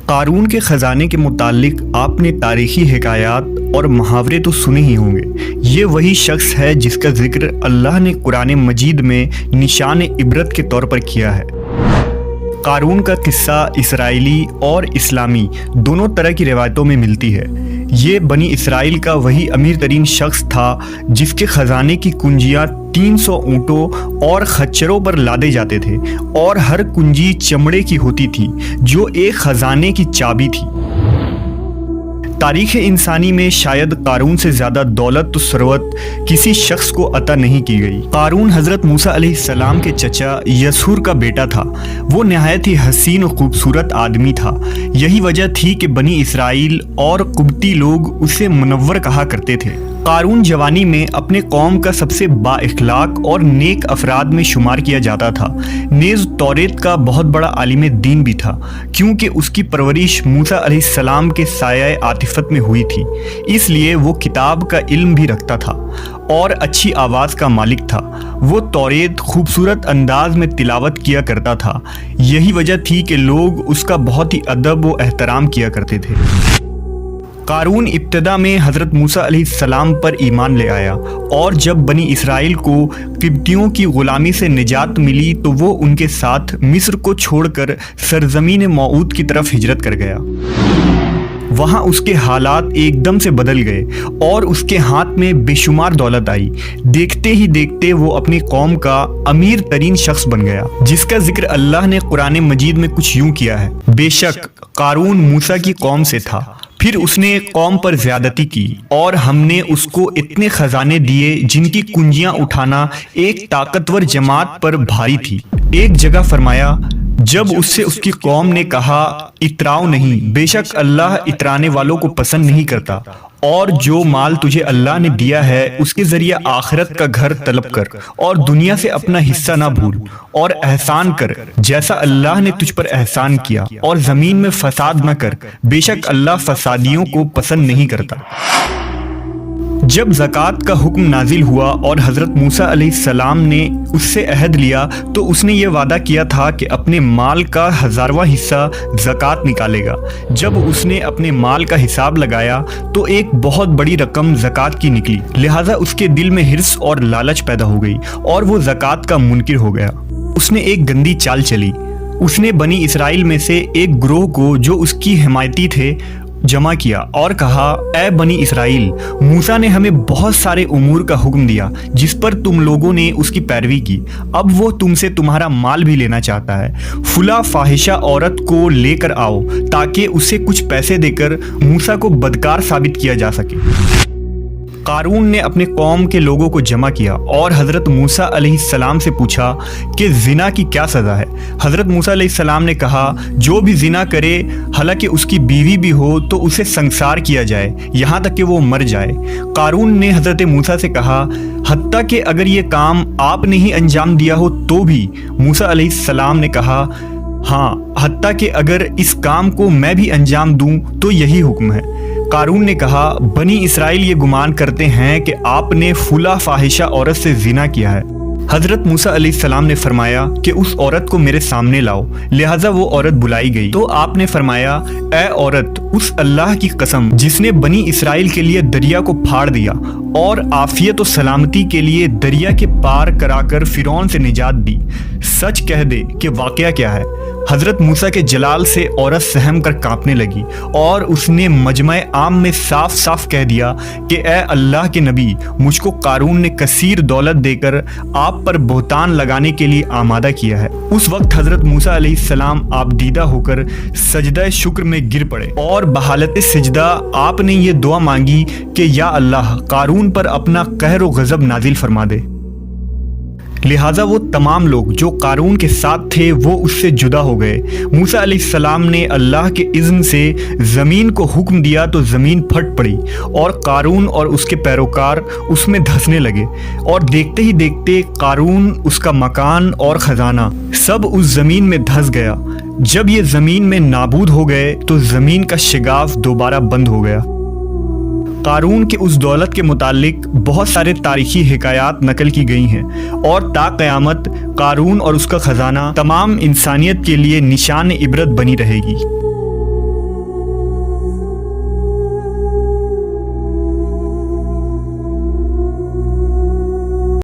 قارون کے خزانے کے متعلق آپ نے تاریخی حکایات اور محاورے تو سنے ہی ہوں گے۔ یہ وہی شخص ہے جس کا ذکر اللہ نے قرآن مجید میں نشان عبرت کے طور پر کیا ہے۔ قارون کا قصہ اسرائیلی اور اسلامی دونوں طرح کی روایتوں میں ملتی ہے۔ یہ بنی اسرائیل کا وہی امیر ترین شخص تھا جس کے خزانے کی کنجیاں 300 اونٹوں اور خچروں پر لادے جاتے تھے، اور ہر کنجی چمڑے کی ہوتی تھی جو ایک خزانے کی چابی تھی۔ تاریخ انسانی میں شاید قارون سے زیادہ دولت و ثروت کسی شخص کو عطا نہیں کی گئی۔ قارون حضرت موسیٰ علیہ السلام کے چچا یسور کا بیٹا تھا۔ وہ نہایت ہی حسین و خوبصورت آدمی تھا۔ یہی وجہ تھی کہ بنی اسرائیل اور قبطی لوگ اسے منور کہا کرتے تھے۔ قارون جوانی میں اپنے قوم کا سب سے با اخلاق اور نیک افراد میں شمار کیا جاتا تھا، نیز توریت کا بہت بڑا عالم دین بھی تھا، کیونکہ اس کی پرورش موسیٰ علیہ السلام کے سایہ عاطفت میں ہوئی تھی، اس لیے وہ کتاب کا علم بھی رکھتا تھا اور اچھی آواز کا مالک تھا۔ وہ توریت خوبصورت انداز میں تلاوت کیا کرتا تھا، یہی وجہ تھی کہ لوگ اس کا بہت ہی ادب و احترام کیا کرتے تھے۔ قارون ابتدا میں حضرت موسیٰ علیہ السلام پر ایمان لے آیا، اور جب بنی اسرائیل کو قبطیوں کی غلامی سے نجات ملی تو وہ ان کے ساتھ مصر کو چھوڑ کر سرزمین موعود کی طرف ہجرت کر گیا۔ وہاں اس کے حالات ایک دم سے بدل گئے اور اس کے ہاتھ میں بے شمار دولت آئی۔ دیکھتے ہی دیکھتے وہ اپنی قوم کا امیر ترین شخص بن گیا، جس کا ذکر اللہ نے قرآن مجید میں کچھ یوں کیا ہے: بے شک قارون موسیٰ کی قوم سے تھا، پھر اس نے قوم پر زیادتی کی، اور ہم نے اس کو اتنے خزانے دیے جن کی کنجیاں اٹھانا ایک طاقتور جماعت پر بھاری تھی۔ ایک جگہ فرمایا، جب اس سے اس کی قوم نے کہا اتراؤ نہیں، بے شک اللہ اترانے والوں کو پسند نہیں کرتا، اور جو مال تجھے اللہ نے دیا ہے اس کے ذریعے آخرت کا گھر طلب کر، اور دنیا سے اپنا حصہ نہ بھول، اور احسان کر جیسا اللہ نے تجھ پر احسان کیا، اور زمین میں فساد نہ کر، بے شک اللہ فسادیوں کو پسند نہیں کرتا۔ جب زکوٰۃ کا حکم نازل ہوا اور حضرت موسیٰ علیہ السلام نے اس سے عہد لیا تو اس نے یہ وعدہ کیا تھا کہ اپنے مال کا 1000واں حصہ زکوٰۃ نکالے گا۔ جب اس نے اپنے مال کا حساب لگایا تو ایک بہت بڑی رقم زکوٰۃ کی نکلی، لہٰذا اس کے دل میں حرص اور لالچ پیدا ہو گئی اور وہ زکوٰۃ کا منکر ہو گیا۔ اس نے ایک گندی چال چلی۔ اس نے بنی اسرائیل میں سے ایک گروہ کو جو اس کی حمایتی تھے جمع کیا اور کہا، اے بنی اسرائیل، موسیٰ نے ہمیں بہت سارے امور کا حکم دیا جس پر تم لوگوں نے اس کی پیروی کی، اب وہ تم سے تمہارا مال بھی لینا چاہتا ہے۔ فلاں فاحشہ عورت کو لے کر آؤ تاکہ اسے کچھ پیسے دے کر موسیٰ کو بدکار ثابت کیا جا سکے۔ قارون نے اپنے قوم کے لوگوں کو جمع کیا اور حضرت موسیٰ علیہ السلام سے پوچھا کہ زنا کی کیا سزا ہے؟ حضرت موسیٰ علیہ السلام نے کہا، جو بھی زنا کرے حالانکہ اس کی بیوی بھی ہو تو اسے سنسار کیا جائے یہاں تک کہ وہ مر جائے۔ قارون نے حضرت موسیٰ سے کہا، حتیٰ کہ اگر یہ کام آپ نے ہی انجام دیا ہو تو بھی؟ موسیٰ علیہ السلام نے کہا، ہاں، حتیٰ کہ اگر اس کام کو میں بھی انجام دوں تو یہی حکم ہے۔ قارون نے کہا، بنی اسرائیل یہ گمان کرتے ہیں کہ آپ نے فلاں فاحشہ عورت سے زنا کیا ہے۔ حضرت موسیٰ علیہ السلام نے فرمایا کہ اس عورت کو میرے سامنے لاؤ، لہٰذا وہ عورت بلائی گئی تو آپ نے فرمایا، اے عورت، اس اللہ کی قسم جس نے بنی اسرائیل کے لیے دریا کو پھاڑ دیا اور عافیت و سلامتی کے لیے دریا کے پار کرا کر فرعون سے نجات دی، سچ کہہ دے کہ واقعہ کیا ہے۔ حضرت موسیٰ کے جلال سے عورت سہم کر کانپنے لگی اور اس نے مجمع عام میں صاف صاف کہہ دیا کہ اے اللہ کے نبی، مجھ کو قارون نے کثیر دولت دے کر آپ پر بہتان لگانے کے لیے آمادہ کیا ہے۔ اس وقت حضرت موسیٰ علیہ السلام آپ دیدہ ہو کر سجدہ شکر میں گر پڑے اور بحالت سجدہ آپ نے یہ دعا مانگی کہ یا اللہ، قارون پر اپنا قہر و غضب نازل فرما دے۔ لہٰذا وہ تمام لوگ جو قارون کے ساتھ تھے وہ اس سے جدا ہو گئے۔ موسیٰ علیہ السلام نے اللہ کے اذن سے زمین کو حکم دیا تو زمین پھٹ پڑی اور قارون اور اس کے پیروکار اس میں دھسنے لگے، اور دیکھتے ہی دیکھتے قارون، اس کا مکان اور خزانہ سب اس زمین میں دھس گیا۔ جب یہ زمین میں نابود ہو گئے تو زمین کا شگاف دوبارہ بند ہو گیا۔ قارون کے اس دولت کے متعلق بہت سارے تاریخی حکایات نقل کی گئی ہیں، اور تا قیامت قارون اور اس کا خزانہ تمام انسانیت کے لیے نشان عبرت بنی رہے گی۔